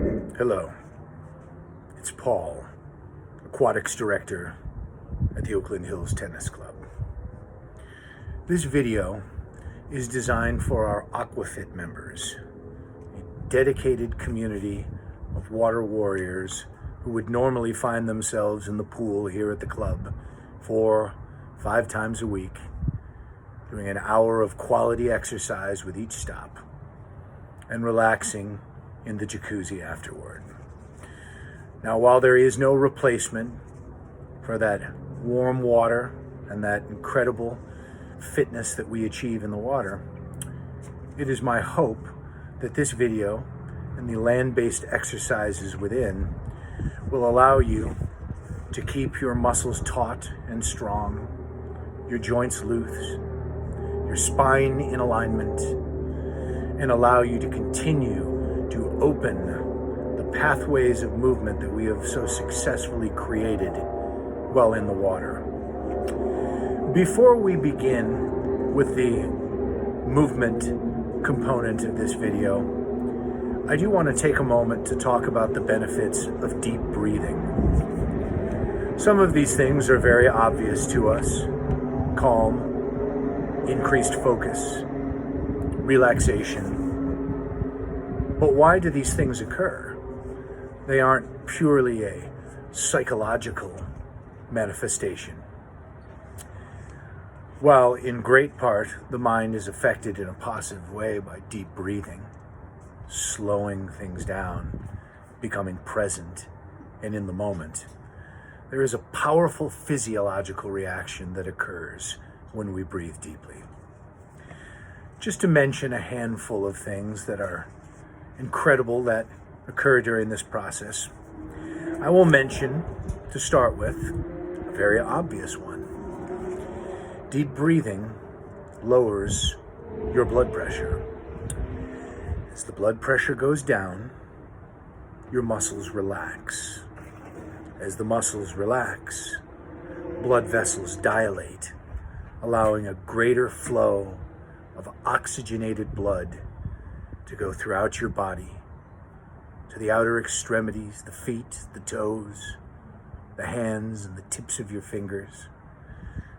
Hello, it's Paul, Aquatics Director at the Oakland Hills Tennis Club. This video is designed for our AquaFit members, a dedicated community of water warriors who would normally find themselves in the pool here at the club 4-5 times a week, doing an hour of quality exercise with each stop, and relaxing in the jacuzzi afterward. Now, while there is no replacement for that warm water and that incredible fitness that we achieve in the water, it is my hope that this video and the land-based exercises within will allow you to keep your muscles taut and strong, your joints loose, your spine in alignment, and allow you to continue to open the pathways of movement that we have so successfully created while in the water. Before we begin with the movement component of this video, I do want to take a moment to talk about the benefits of deep breathing. Some of these things are very obvious to us: calm, increased focus, relaxation. But why do these things occur? They aren't purely a psychological manifestation. While in great part the mind is affected in a positive way by deep breathing, slowing things down, becoming present and in the moment, there is a powerful physiological reaction that occurs when we breathe deeply. Just to mention a handful of things that are incredible that occur during this process, I will mention, to start with, a very obvious one. Deep breathing lowers your blood pressure. As the blood pressure goes down, your muscles relax. As the muscles relax, blood vessels dilate, allowing a greater flow of oxygenated blood to go throughout your body, to the outer extremities, the feet, the toes, the hands, and the tips of your fingers,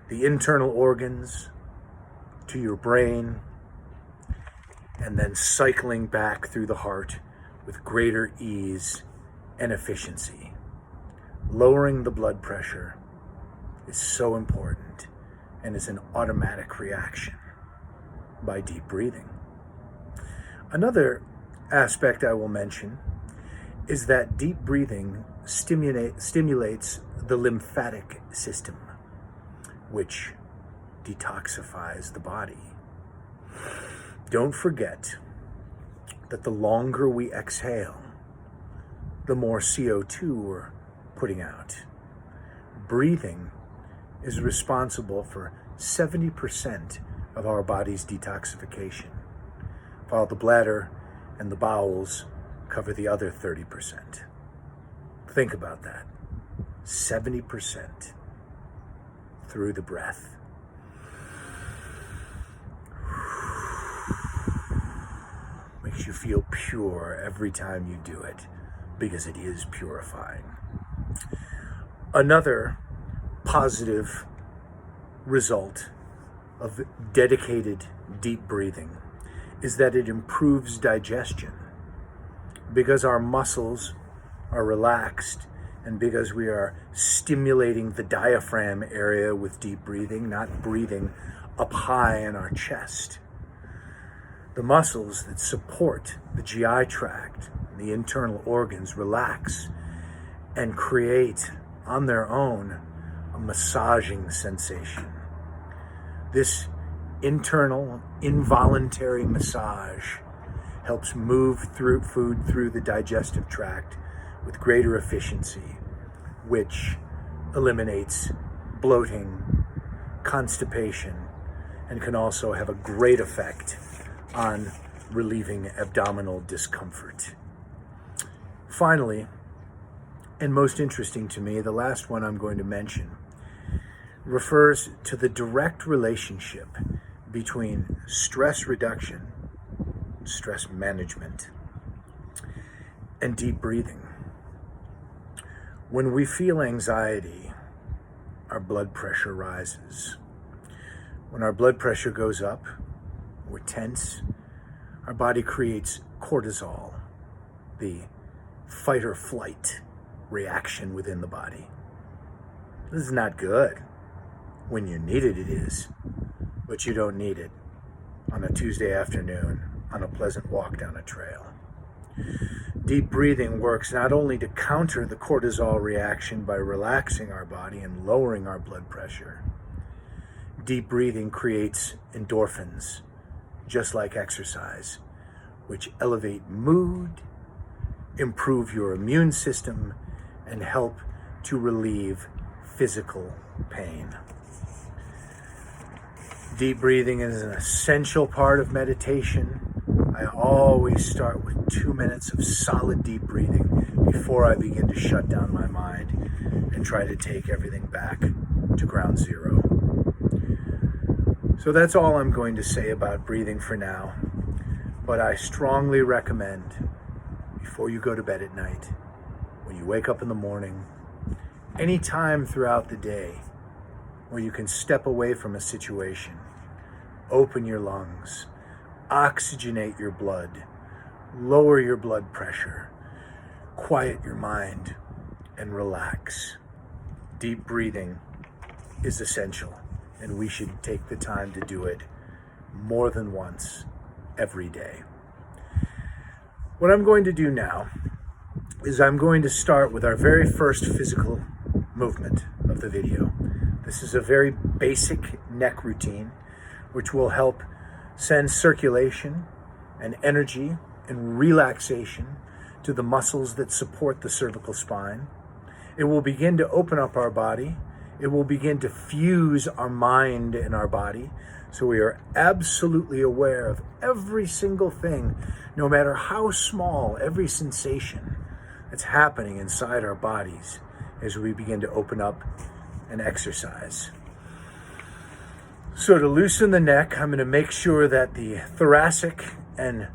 the internal organs, to your brain, and then cycling back through the heart with greater ease and efficiency. Lowering the blood pressure is so important and is an automatic reaction by deep breathing. Another aspect I will mention is that deep breathing stimulates the lymphatic system, which detoxifies the body. Don't forget that the longer we exhale, the more CO2 we're putting out. Breathing is responsible for 70% of our body's detoxification, while the bladder and the bowels cover the other 30%. Think about that. 70% through the breath. Makes you feel pure every time you do it, because it is purifying. Another positive result of dedicated deep breathing is that it improves digestion. Because our muscles are relaxed and because we are stimulating the diaphragm area with deep breathing, not breathing up high in our chest, the muscles that support the GI tract, the internal organs, relax and create on their own a massaging sensation. This internal, involuntary massage helps move through food through the digestive tract with greater efficiency, which eliminates bloating, constipation, and can also have a great effect on relieving abdominal discomfort. Finally, and most interesting to me, the last one I'm going to mention refers to the direct relationship between stress reduction, stress management, and deep breathing. When we feel anxiety, our blood pressure rises. When our blood pressure goes up, we're tense, our body creates cortisol, the fight or flight reaction within the body. This is not good. When you need it, it is, but you don't need it on a Tuesday afternoon on a pleasant walk down a trail. Deep breathing works not only to counter the cortisol reaction by relaxing our body and lowering our blood pressure. Deep breathing creates endorphins, just like exercise, which elevate mood, improve your immune system, and help to relieve physical pain. Deep breathing is an essential part of meditation. I always start with 2 minutes of solid deep breathing before I begin to shut down my mind and try to take everything back to ground zero. So that's all I'm going to say about breathing for now. But I strongly recommend, before you go to bed at night, when you wake up in the morning, any time throughout the day where you can step away from a situation, open your lungs, oxygenate your blood, lower your blood pressure, quiet your mind, and relax. Deep breathing is essential, and we should take the time to do it more than once every day. What I'm going to do now is I'm going to start with our very first physical movement of the video. This is a very basic neck routine, which will help send circulation and energy and relaxation to the muscles that support the cervical spine. It will begin to open up our body. It will begin to fuse our mind and our body, so we are absolutely aware of every single thing, no matter how small, every sensation that's happening inside our bodies as we begin to open up and exercise. So to loosen the neck, I'm going to make sure that the thoracic and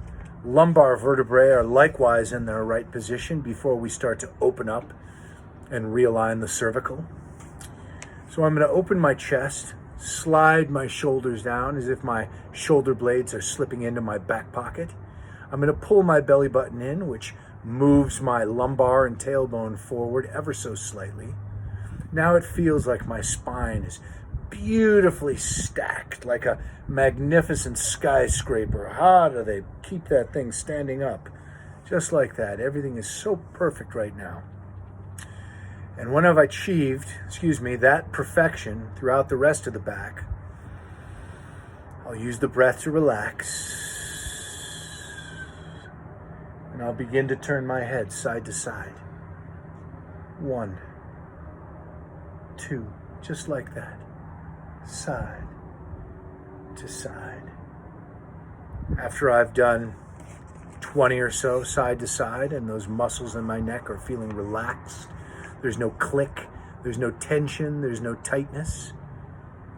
lumbar vertebrae are likewise in their right position before we start to open up and realign the cervical. So I'm going to open my chest, slide my shoulders down as if my shoulder blades are slipping into my back pocket. I'm going to pull my belly button in, which moves my lumbar and tailbone forward ever so slightly. Now it feels like my spine is beautifully stacked, like a magnificent skyscraper. How do they keep that thing standing up? Just like that. Everything is so perfect right now. And when I've achieved, that perfection throughout the rest of the back, I'll use the breath to relax. And I'll begin to turn my head side to side. 1, 2, just like that. Side to side. After I've done 20 or so side to side and those muscles in my neck are feeling relaxed, there's no click, there's no tension, there's no tightness,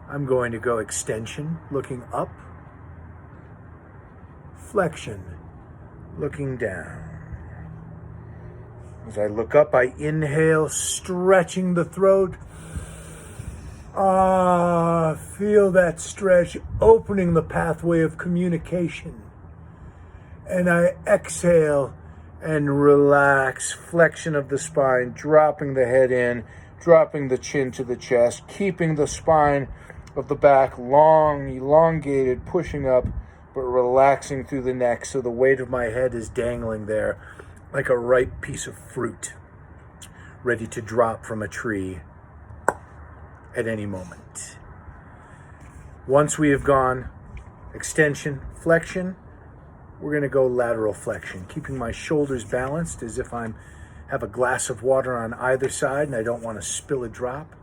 I'm going to go extension, looking up, flexion, looking down. As I look up, I inhale, stretching the throat. Feel that stretch, opening the pathway of communication. And I exhale and relax, flexion of the spine, dropping the head in, dropping the chin to the chest, keeping the spine of the back long, elongated, pushing up, but relaxing through the neck so the weight of my head is dangling there like a ripe piece of fruit, ready to drop from a tree at any moment. Once we have gone extension, flexion, we're going to go lateral flexion, keeping my shoulders balanced as if I have a glass of water on either side and I don't want to spill a drop.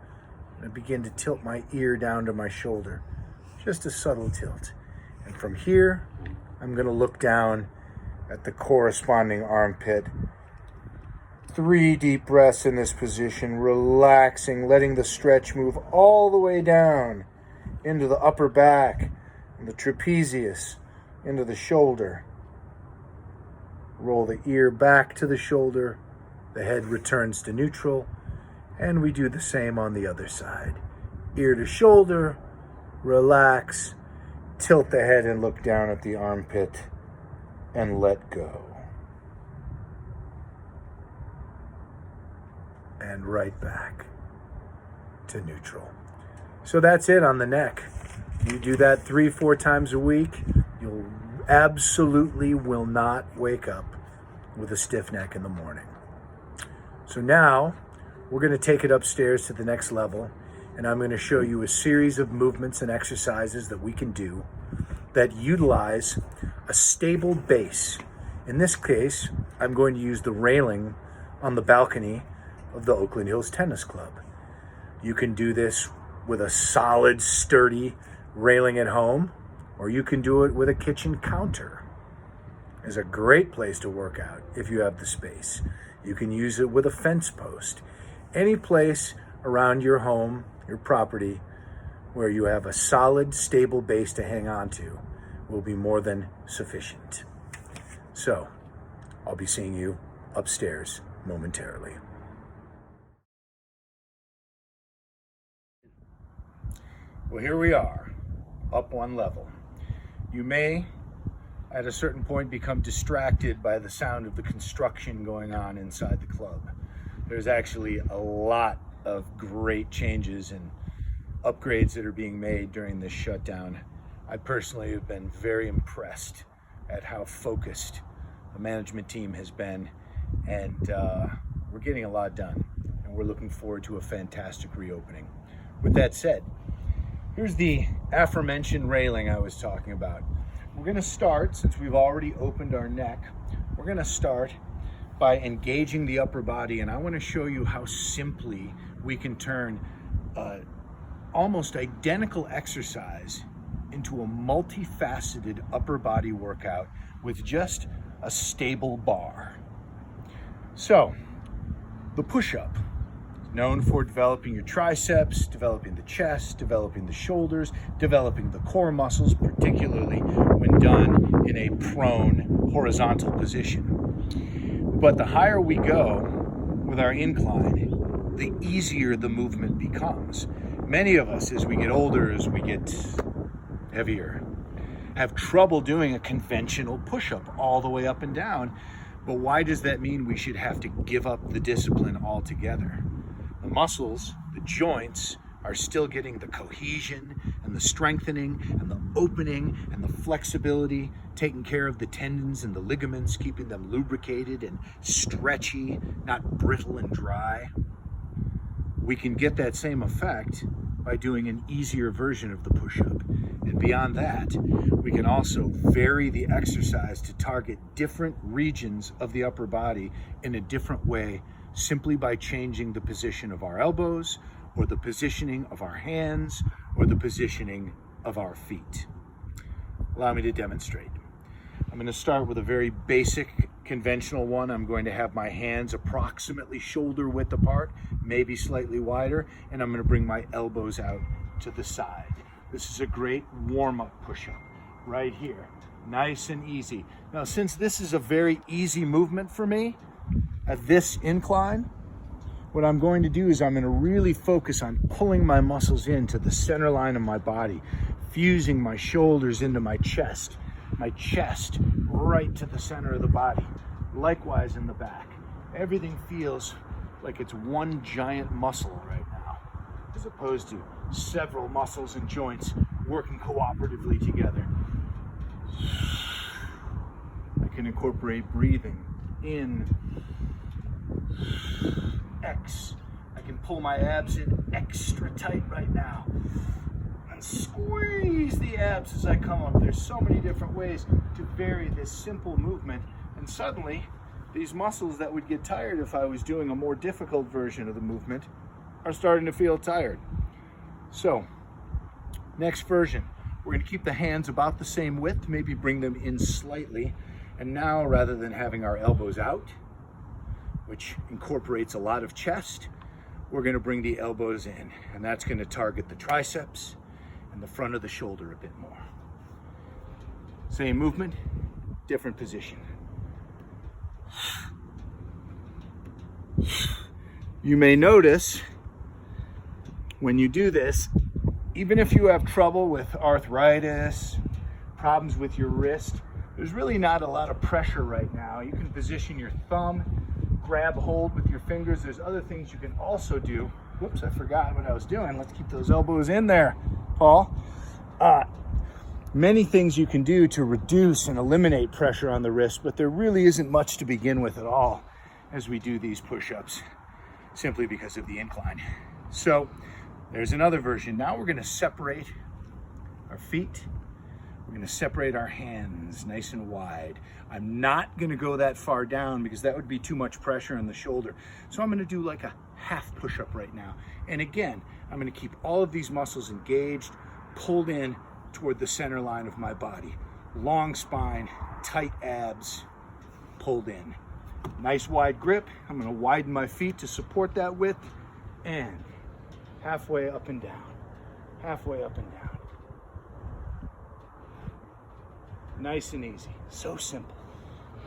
I begin to tilt my ear down to my shoulder, just a subtle tilt. And from here, I'm going to look down at the corresponding armpit. 3 deep breaths in this position, relaxing, letting the stretch move all the way down into the upper back, and the trapezius, into the shoulder. roll the ear back to the shoulder, the head returns to neutral, and we do the same on the other side. Ear to shoulder, relax, tilt the head and look down at the armpit, and let go. And right back to neutral. So that's it on the neck. You do that 3-4 times a week, you'll absolutely will not wake up with a stiff neck in the morning. So now we're going to take it upstairs to the next level, and I'm going to show you a series of movements and exercises that we can do that utilize a stable base. In this case, I'm going to use the railing on the balcony of the Oakland Hills Tennis Club. You can do this with a solid, sturdy railing at home, or you can do it with a kitchen counter. It's a great place to work out if you have the space. You can use it with a fence post. Any place around your home, your property, where you have a solid, stable base to hang on to will be more than sufficient. So, I'll be seeing you upstairs momentarily. Well, here we are, up one level. You may, at a certain point, become distracted by the sound of the construction going on inside the club. There's actually a lot of great changes and upgrades that are being made during this shutdown. I personally have been very impressed at how focused the management team has been, and we're getting a lot done, and we're looking forward to a fantastic reopening. With that said, here's the aforementioned railing I was talking about. We're going to start, since we've already opened our neck, we're going to start by engaging the upper body, and I want to show you how simply we can turn almost identical exercise into a multifaceted upper body workout with just a stable bar. So, the push-up, known for developing your triceps, developing the chest, developing the shoulders, developing the core muscles, particularly when done in a prone horizontal position. But the higher we go with our incline, the easier the movement becomes. Many of us, as we get older, as we get heavier, have trouble doing a conventional push-up all the way up and down. But why does that mean we should have to give up the discipline altogether? The muscles, the joints, are still getting the cohesion and the strengthening and the opening and the flexibility, taking care of the tendons and the ligaments, keeping them lubricated and stretchy, not brittle and dry. We can get that same effect by doing an easier version of the push-up. And beyond that, we can also vary the exercise to target different regions of the upper body in a different way, simply by changing the position of our elbows, or the positioning of our hands, or the positioning of our feet. Allow me to demonstrate. I'm going to start with a very basic, conventional one. I'm going to have my hands approximately shoulder width apart, maybe slightly wider, and I'm going to bring my elbows out to the side. This is a great warm-up push-up right here. Nice and easy. Now, since this is a very easy movement for me, at this incline, what I'm going to do is I'm going to really focus on pulling my muscles into the center line of my body, fusing my shoulders into my chest right to the center of the body. Likewise in the back. Everything feels like it's one giant muscle right now, as opposed to several muscles and joints working cooperatively together. I can incorporate breathing in, X. I can pull my abs in extra tight right now and squeeze the abs as I come up. There's so many different ways to vary this simple movement, and suddenly these muscles that would get tired if I was doing a more difficult version of the movement are starting to feel tired. So, next version, we're going to keep the hands about the same width, maybe bring them in slightly, and now rather than having our elbows out, which incorporates a lot of chest, we're going to bring the elbows in, and that's going to target the triceps and the front of the shoulder a bit more. Same movement, different position. You may notice when you do this, even if you have trouble with arthritis, problems with your wrist, there's really not a lot of pressure right now. You can position your thumb, grab hold with your fingers. There's other things you can also do. Whoops, I forgot what I was doing. Let's keep those elbows in there, Paul. Many things you can do to reduce and eliminate pressure on the wrist, but there really isn't much to begin with at all as we do these push-ups, simply because of the incline. So there's another version. Now we're going to separate our feet. We're going to separate our hands nice and wide. I'm not going to go that far down because that would be too much pressure on the shoulder. So I'm going to do like a half push-up right now. And again, I'm going to keep all of these muscles engaged, pulled in toward the center line of my body. Long spine, tight abs, pulled in. Nice wide grip. I'm going to widen my feet to support that width, and halfway up and down, halfway up and down. Nice and easy, so simple.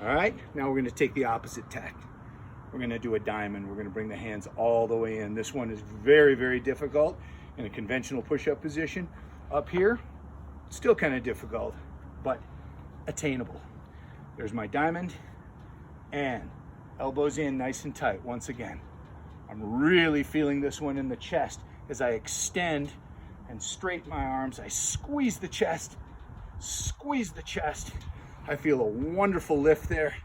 All right, now we're going to take the opposite tack. We're going to do a diamond. We're going to bring the hands all the way in. This one is very, very difficult in a conventional push-up position. Up here, still kind of difficult, but attainable. There's my diamond, and elbows in nice and tight once again. I'm really feeling this one in the chest as I extend and straighten my arms. I squeeze the chest, squeeze the chest. I feel a wonderful lift there,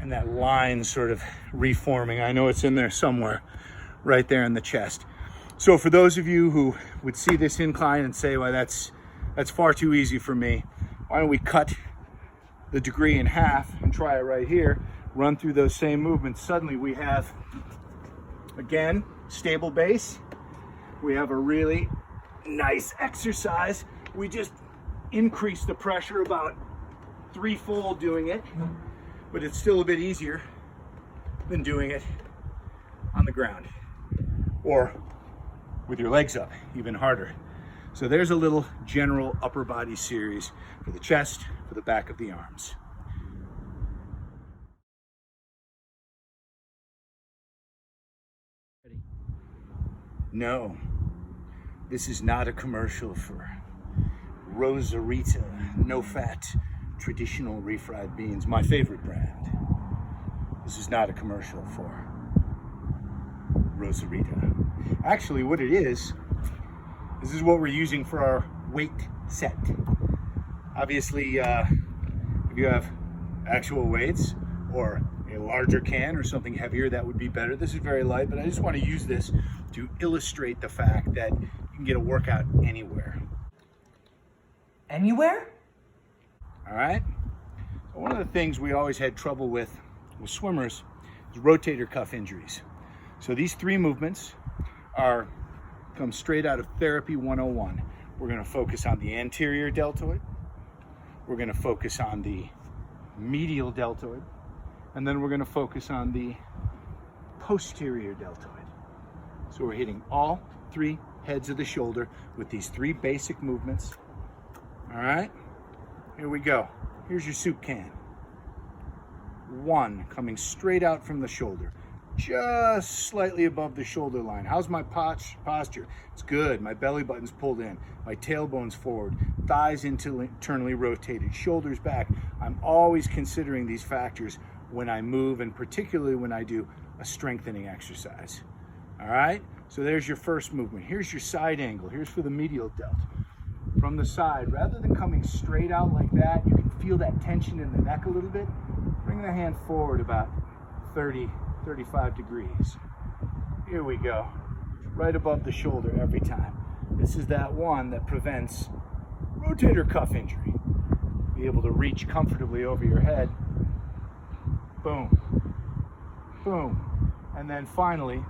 and that line sort of reforming. I know it's in there somewhere, right there in the chest. So for those of you who would see this incline and say, well, that's far too easy for me, why don't we cut the degree in half and try it right here, run through those same movements. Suddenly we have, again, stable base. We have a really nice exercise. We just increase the pressure about threefold doing it, but it's still a bit easier than doing it on the ground or with your legs up, even harder. So there's a little general upper body series for the chest, for the back of the arms. No, this is not a commercial for Rosarita, no-fat, traditional refried beans, my favorite brand. This is not a commercial for Rosarita. Actually, what it is, this is what we're using for our weight set. Obviously, if you have actual weights or a larger can or something heavier, that would be better. This is very light, but I just want to use this to illustrate the fact that you can get a workout anywhere. Anywhere? All right. So one of the things we always had trouble with swimmers is rotator cuff injuries. So these three movements come straight out of Therapy 101. We're going to focus on the anterior deltoid. We're going to focus on the medial deltoid. And then we're going to focus on the posterior deltoid. So we're hitting all three heads of the shoulder with these three basic movements. All right, here we go. Here's your soup can. One, coming straight out from the shoulder, just slightly above the shoulder line. How's my posture? It's good. My belly button's pulled in, my tailbone's forward, thighs internally rotated, shoulders back. I'm always considering these factors when I move, and particularly when I do a strengthening exercise. All right, so there's your first movement. Here's your side angle. Here's for the medial delt. From the side, rather than coming straight out like that, you can feel that tension in the neck a little bit. Bring the hand forward about 30, 35 degrees. Here we go. Right above the shoulder every time. This is that one that prevents rotator cuff injury. Be able to reach comfortably over your head. Boom. Boom. And then finally,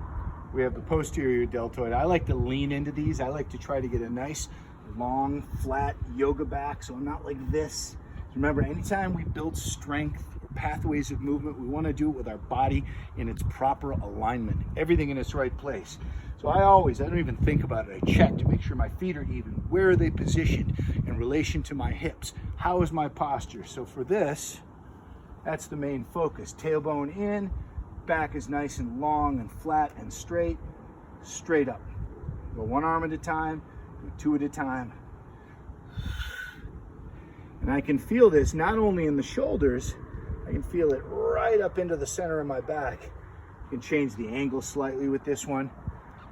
we have the posterior deltoid. I like to lean into these. I like to try to get a nice, long, flat yoga back, so I'm not like this. Remember, anytime we build strength or pathways of movement, we want to do it with our body in its proper alignment, everything in its right place. So I don't even think about it. I check to make sure my feet are even. Where are they positioned in relation to my hips? How is my posture? So for this, That's the main focus. Tailbone in, back is nice and long and flat and straight, straight up. Go one arm at a time, do two at a time. And I can feel this not only in the shoulders, I can feel it right up into the center of my back. You can change the angle slightly with this one.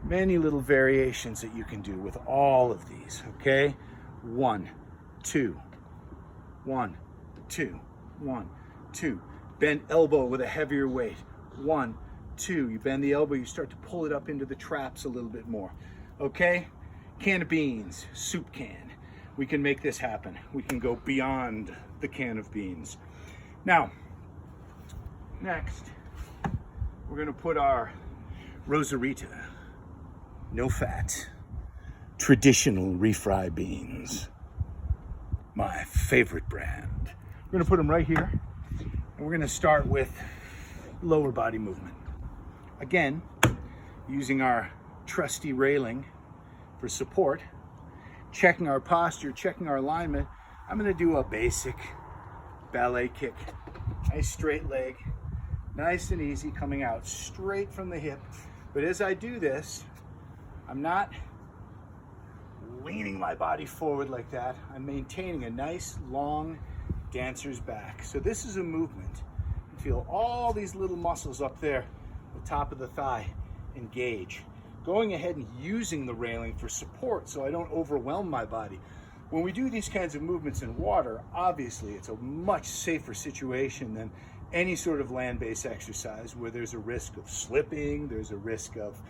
Many little variations that you can do with all of these, okay? 1, 2, 1, 2, 1, 2. Bend elbow with a heavier weight. 1, 2. You bend the elbow, you start to pull it up into the traps a little bit more. Okay? Can of beans, soup can. We can make this happen. We can go beyond the can of beans. Now, next, we're gonna put our Rosarita, no fat, traditional refried beans. My favorite brand. We're gonna put them right here, and we're gonna start with lower body movement. Again, using our trusty railing for support, checking our posture, checking our alignment. I'm gonna do a basic ballet kick. Nice straight leg, nice and easy, coming out straight from the hip. But as I do this, I'm not leaning my body forward like that. I'm maintaining a nice long dancer's back. So this is a movement. You feel all these little muscles up there, the top of the thigh, engage. Going ahead and using the railing for support so I don't overwhelm my body. When we do these kinds of movements in water, obviously it's a much safer situation than any sort of land-based exercise where there's a risk of slipping, there's a risk of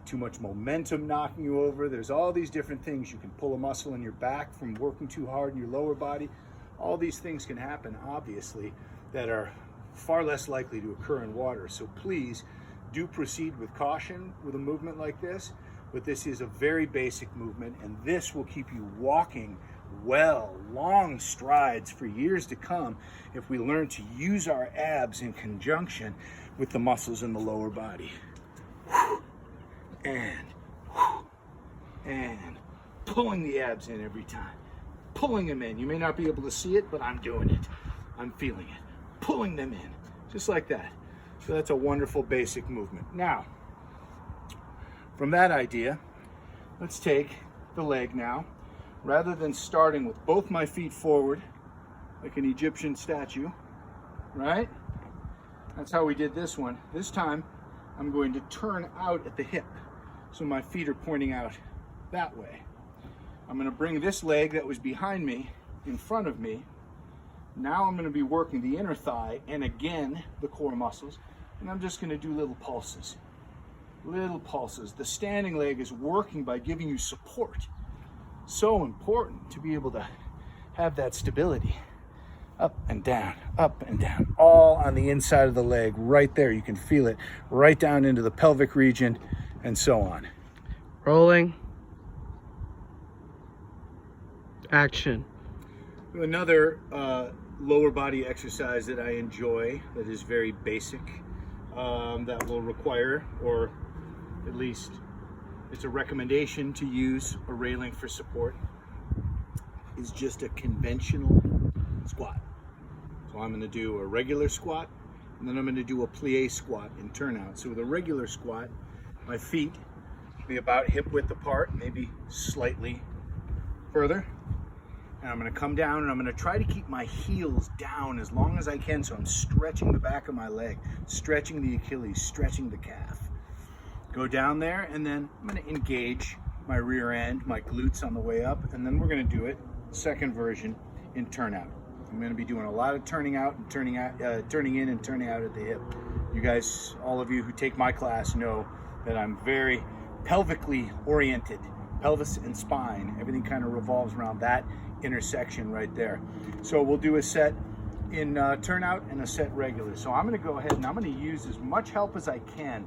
too much momentum knocking you over. There's all these different things. You can pull a muscle in your back from working too hard in your lower body. All these things can happen, obviously, that are far less likely to occur in water. So please do proceed with caution with a movement like this. But this is a very basic movement, and this will keep you walking well, long strides for years to come if we learn to use our abs in conjunction with the muscles in the lower body. And pulling the abs in every time. Pulling them in. You may not be able to see it, but I'm doing it. I'm feeling it. Pulling them in, just like that. So that's a wonderful basic movement. Now, from that idea, let's take the leg now. Rather than starting with both my feet forward, like an Egyptian statue, right? That's how we did this one. This time, I'm going to turn out at the hip. So my feet are pointing out that way. I'm going to bring this leg that was behind me in front of me. Now I'm going to be working the inner thigh and again the core muscles, and I'm just going to do little pulses. Little pulses. The standing leg is working by giving you support. So important to be able to have that stability. Up and down, all on the inside of the leg, right there. You can feel it right down into the pelvic region and so on. Rolling. Action. Another lower body exercise that I enjoy that is very basic, that will require, or at least it's a recommendation to use a railing for support, is just a conventional squat. So I'm going to do a regular squat, and then I'm going to do a plie squat in turnout. So with a regular squat, my feet will be about hip width apart, maybe slightly further. And I'm going to come down and I'm going to try to keep my heels down as long as I can, so I'm stretching the back of my leg, stretching the Achilles, stretching the calf. Go down there, and then I'm going to engage my rear end, my glutes on the way up, and then we're going to do it, second version, in turnout. I'm going to be doing a lot of turning out and turning in and turning out at the hip. You guys, all of you who take my class, know that I'm very pelvically oriented. Pelvis and spine, everything kind of revolves around that intersection right there. So we'll do a set in turnout and a set regular. So I'm going to go ahead and I'm going to use as much help as I can,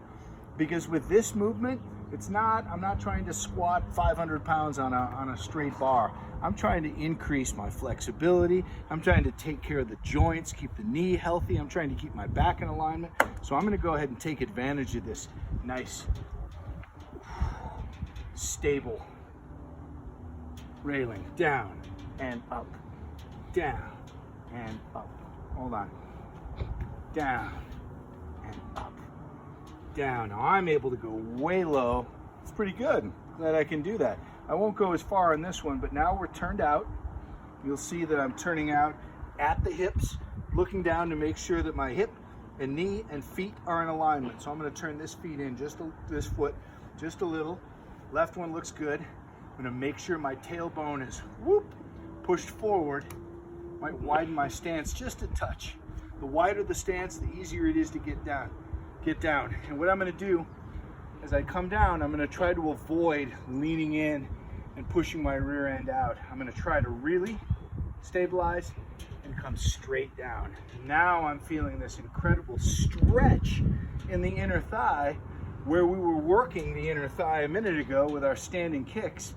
because with this movement, I'm not trying to squat 500 pounds on a straight bar. I'm trying to increase my flexibility. I'm trying to take care of the joints, keep the knee healthy. I'm trying to keep my back in alignment. So I'm going to go ahead and take advantage of this nice, stable railing. Down and up, down and up. Hold on. down, and up, down. Now I'm able to go way low. It's pretty good that I can do that. I won't go as far on this one, but now we're turned out. You'll see that I'm turning out at the hips, looking down to make sure that my hip and knee and feet are in alignment. So I'm going to turn this feet in, this foot, just a little. Left one looks good. I'm going to make sure my tailbone is pushed forward. Might widen my stance just a touch. The wider the stance, the easier it is to get down. And what I'm going to do as I come down, I'm going to try to avoid leaning in and pushing my rear end out. I'm going to try to really stabilize and come straight down. Now I'm feeling this incredible stretch in the inner thigh where we were working the inner thigh a minute ago with our standing kicks.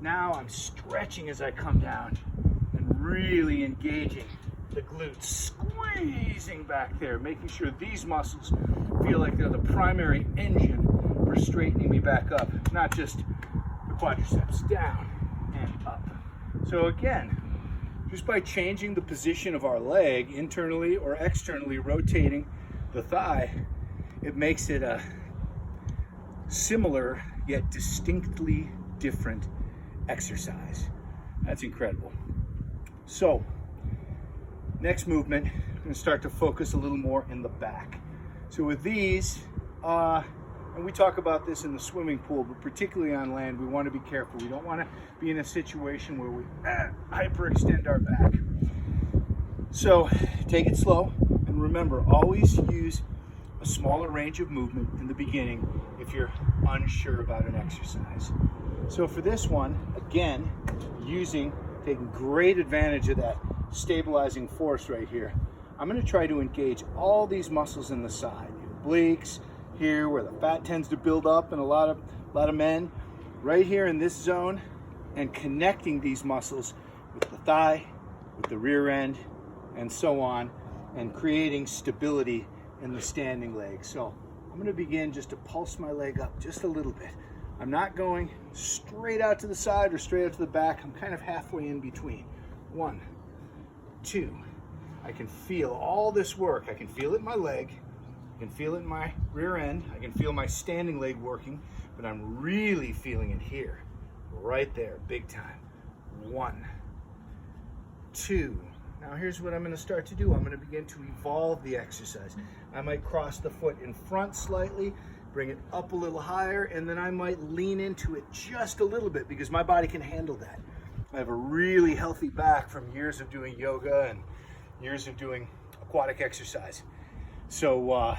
Now I'm stretching as I come down and really engaging the glutes, squeezing back there, making sure these muscles feel like they're the primary engine for straightening me back up, not just the quadriceps, down and up. So again, just by changing the position of our leg, internally or externally rotating the thigh, it makes it a similar yet distinctly different exercise. That's incredible. So, next movement, I'm going to start to focus a little more in the back. So with these, and we talk about this in the swimming pool, but particularly on land, we want to be careful. We don't want to be in a situation where we hyperextend our back. So take it slow, and remember, always use a smaller range of movement in the beginning if you're unsure about an exercise. So for this one, again, taking great advantage of that stabilizing force right here, I'm going to try to engage all these muscles in the side, your obliques, here where the fat tends to build up in a lot of men, right here in this zone, and connecting these muscles with the thigh, with the rear end, and so on, and creating stability in the standing leg. So I'm going to begin just to pulse my leg up just a little bit. I'm not going straight out to the side or straight out to the back. I'm kind of halfway in between. 1, 2. I can feel all this work. I can feel it in my leg. I can feel it in my rear end. I can feel my standing leg working, but I'm really feeling it here, right there, big time. 1, 2. Now here's what I'm going to start to do. I'm going to begin to evolve the exercise. I might cross the foot in front slightly, bring it up a little higher, and then I might lean into it just a little bit because my body can handle that. I have a really healthy back from years of doing yoga and years of doing aquatic exercise. So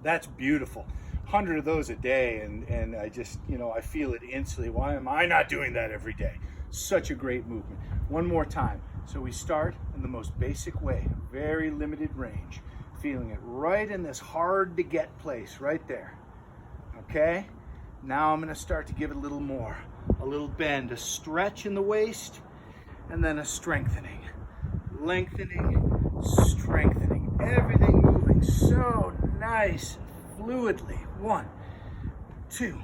that's beautiful. 100 of those a day, and I just, I feel it instantly. Why am I not doing that every day? Such a great movement. One more time. So we start in the most basic way, very limited range, feeling it right in this hard to get place right there. Okay? Now I'm going to start to give it a little more, a little bend, a stretch in the waist, and then a strengthening, lengthening, strengthening, everything moving so nice, fluidly. 1, 2,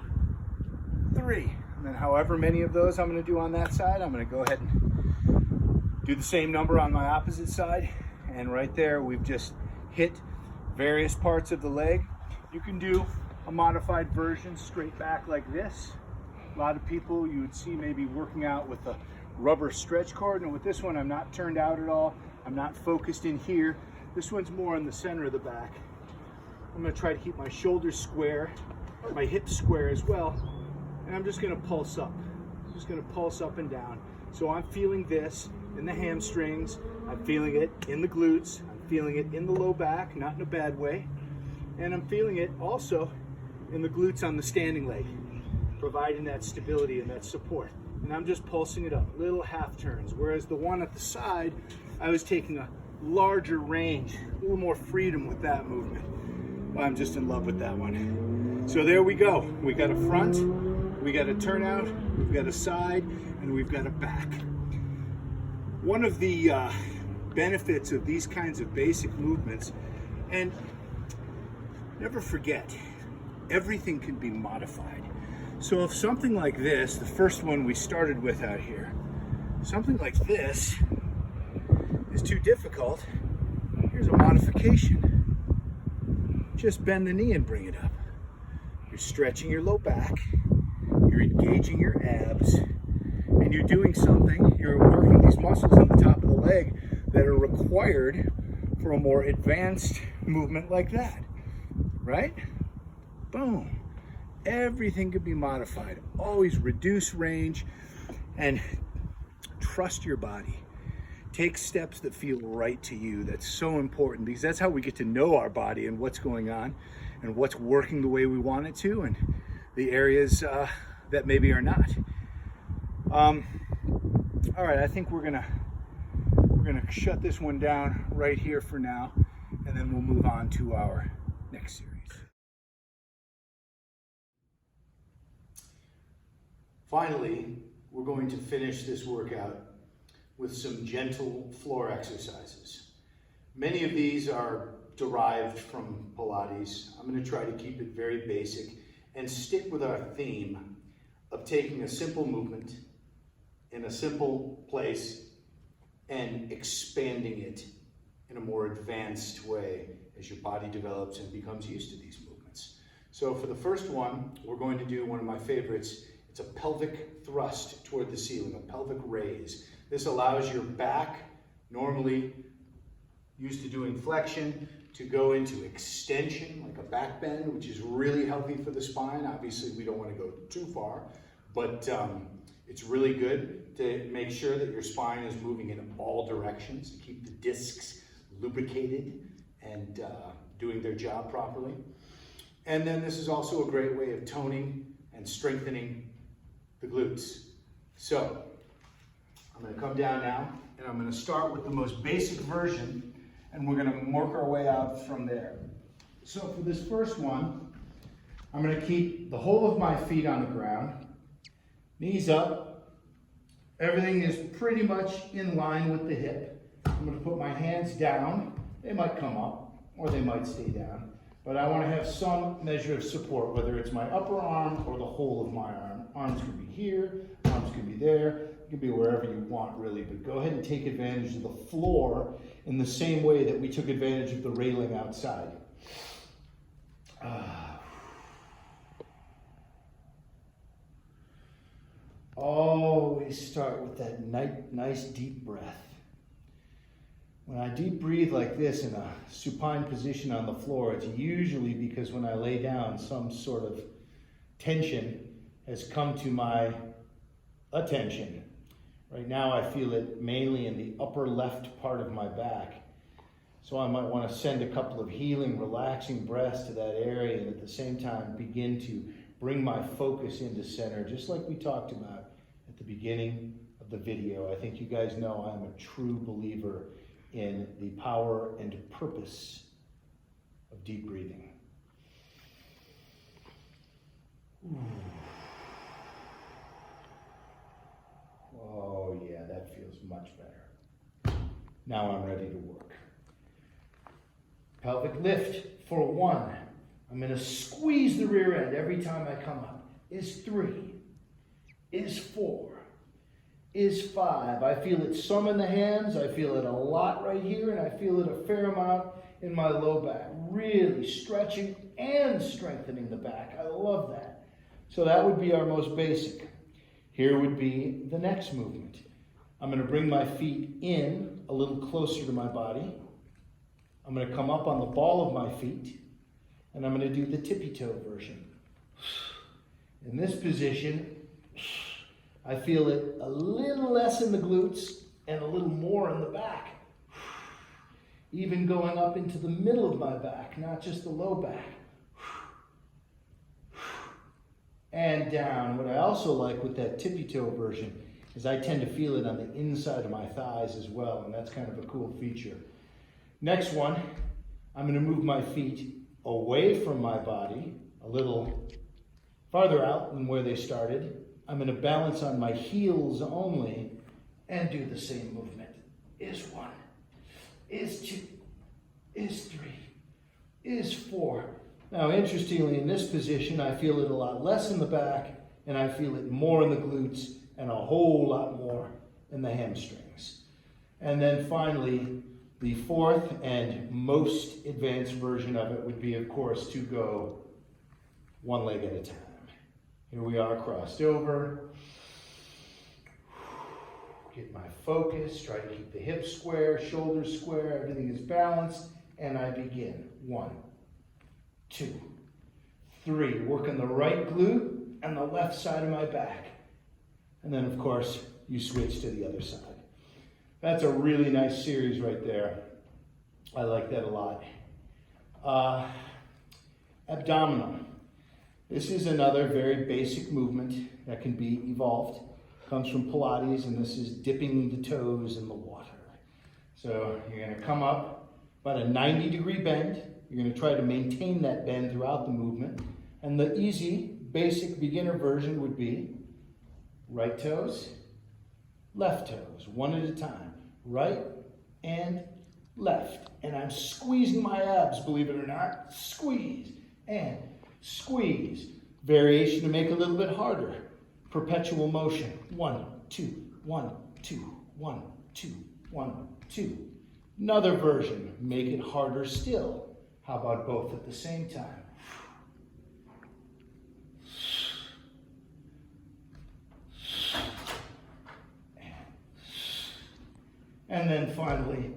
3, and then however many of those I'm going to do on that side, I'm going to go ahead and do the same number on my opposite side, and right there we've just hit various parts of the leg. You can do a modified version straight back like this. A lot of people you would see maybe working out with a rubber stretch cord, and with this one I'm not turned out at all. I'm not focused in here. This one's more in the center of the back. I'm going to try to keep my shoulders square, my hips square as well, and I'm just going to pulse up. Just going to pulse up and down. So I'm feeling this in the hamstrings, I'm feeling it in the glutes, I'm feeling it in the low back, not in a bad way, and I'm feeling it also in the glutes on the standing leg, providing that stability and that support. And I'm just pulsing it up, little half turns, whereas the one at the side, I was taking a larger range, a little more freedom with that movement. Well, I'm just in love with that one. So there we go. We got a front, we got a turnout, we've got a side, and we've got a back. One of the benefits of these kinds of basic movements, and never forget, everything can be modified. So if something like this, the first one we started with out here, something like this is too difficult, Here's a modification. Just bend the knee and bring it up. You're stretching your low back, you're engaging your abs, and you're doing something, you're working these muscles on the top of the leg that are required for a more advanced movement like that, right? Boom. Everything can be modified. Always reduce range and trust your body. Take steps that feel right to you. That's so important because that's how we get to know our body and what's going on and what's working the way we want it to, and the areas that maybe are not. All right, I think we're gonna shut this one down right here for now, and then we'll move on to our next series. Finally, we're going to finish this workout with some gentle floor exercises. Many of these are derived from Pilates. I'm going to try to keep it very basic and stick with our theme of taking a simple movement in a simple place and expanding it in a more advanced way as your body develops and becomes used to these movements. So for the first one, we're going to do one of my favorites. It's a pelvic thrust toward the ceiling, a pelvic raise. This allows your back, normally used to doing flexion, to go into extension, like a back bend, which is really healthy for the spine. Obviously, we don't want to go too far, but it's really good to make sure that your spine is moving in all directions, to keep the discs lubricated and doing their job properly. And then this is also a great way of toning and strengthening the glutes. So I'm going to come down now, and I'm going to start with the most basic version, and we're going to work our way out from there. So for this first one, I'm going to keep the whole of my feet on the ground, knees up. Everything is pretty much in line with the hip. I'm going to put my hands down. They might come up or they might stay down, but I want to have some measure of support, whether it's my upper arm or the whole of my arm. Arms can be here, arms can be there. It can be wherever you want, really, but go ahead and take advantage of the floor in the same way that we took advantage of the railing outside. Always start with that nice deep breath. When I deep breathe like this in a supine position on the floor, it's usually because when I lay down, some sort of tension has come to my attention. Right now I feel it mainly in the upper left part of my back. So I might want to send a couple of healing, relaxing breaths to that area, and at the same time begin to bring my focus into center, just like we talked about at the beginning of the video. I think you guys know I'm a true believer in the power and purpose of deep breathing. Ooh. Oh yeah, that feels much better. Now I'm ready to work. Pelvic lift for 1. I'm going to squeeze the rear end every time I come up. Is 3. Is 4. Is 5. I feel it some in the hands. I feel it a lot right here, and I feel it a fair amount in my low back. Really stretching and strengthening the back. I love that. So that would be our most basic. Here would be the next movement. I'm going to bring my feet in a little closer to my body. I'm going to come up on the ball of my feet, and I'm going to do the tippy-toe version. In this position, I feel it a little less in the glutes and a little more in the back. Even going up into the middle of my back, not just the low back. And down. What I also like with that tippy-toe version is I tend to feel it on the inside of my thighs as well, and that's kind of a cool feature. Next one, I'm going to move my feet away from my body, a little farther out than where they started. I'm going to balance on my heels only and do the same movement. Is 1, is 2, is 3, is 4. Now, interestingly, in this position, I feel it a lot less in the back, and I feel it more in the glutes, and a whole lot more in the hamstrings. And then finally, The fourth and most advanced version of it would be, of course, to go one leg at a time. Here we are crossed over. Get my focus, try to keep the hips square, shoulders square, everything is balanced, and I begin. 1, 2, 3. Working the right glute and the left side of my back. And then, of course, you switch to the other side. That's a really nice series right there. I like that a lot. Abdominal. This is another very basic movement that can be evolved. Comes from Pilates, and this is dipping the toes in the water. So you're going to come up about a 90-degree bend. You're going to try to maintain that bend throughout the movement. And the easy, basic beginner version would be right toes, left toes, one at a time. Right and left. And I'm squeezing my abs, believe it or not. Squeeze and squeeze. Variation to make it a little bit harder. Perpetual motion. 1, 2, 1, 2, 1, 2, 1, 2. Another version, make it harder still. How about both at the same time? And then finally,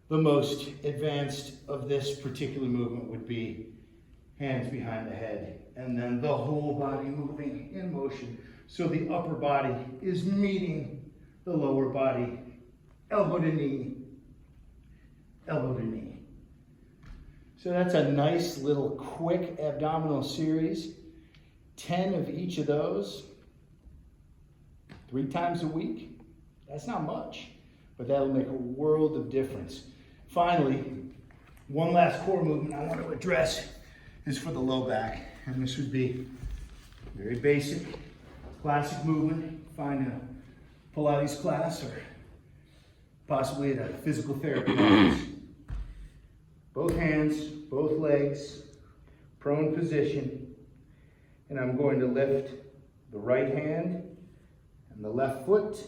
the most advanced of this particular movement would be hands behind the head, and then the whole body moving in motion. So the upper body is meeting the lower body, elbow to knee, elbow to knee. So that's a nice little quick abdominal series. 10 of each of those, 3 times a week. That's not much, but that'll make a world of difference. Finally, one last core movement I want to address is for the low back. And this would be very basic, classic movement. Find a Pilates class or possibly at a physical therapy office. Both hands, both legs, prone position. And I'm going to lift the right hand and the left foot.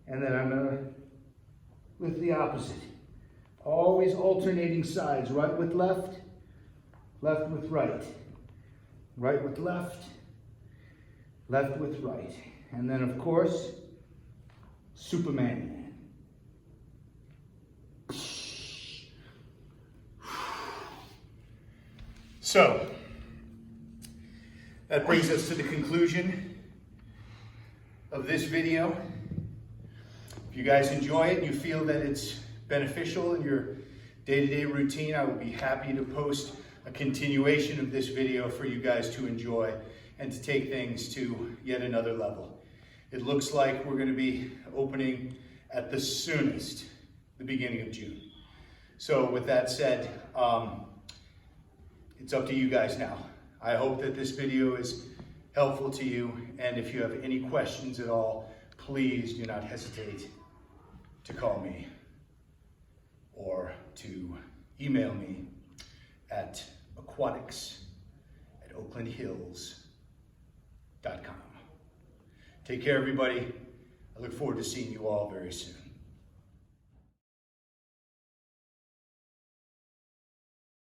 And then I'm going to lift the opposite. Always alternating sides, right with left, left with right. Right with left, left with right. And then, of course, Superman. So, that brings us to the conclusion of this video. If you guys enjoy it and you feel that it's beneficial in your day-to-day routine, I would be happy to post a continuation of this video for you guys to enjoy and to take things to yet another level. It looks like we're going to be opening at the soonest, the beginning of June. So with that said, it's up to you guys now. I hope that this video is helpful to you, and if you have any questions at all, please do not hesitate to call me or to email me at aquatics@oaklandhills.com. Take care, everybody. I look forward to seeing you all very soon.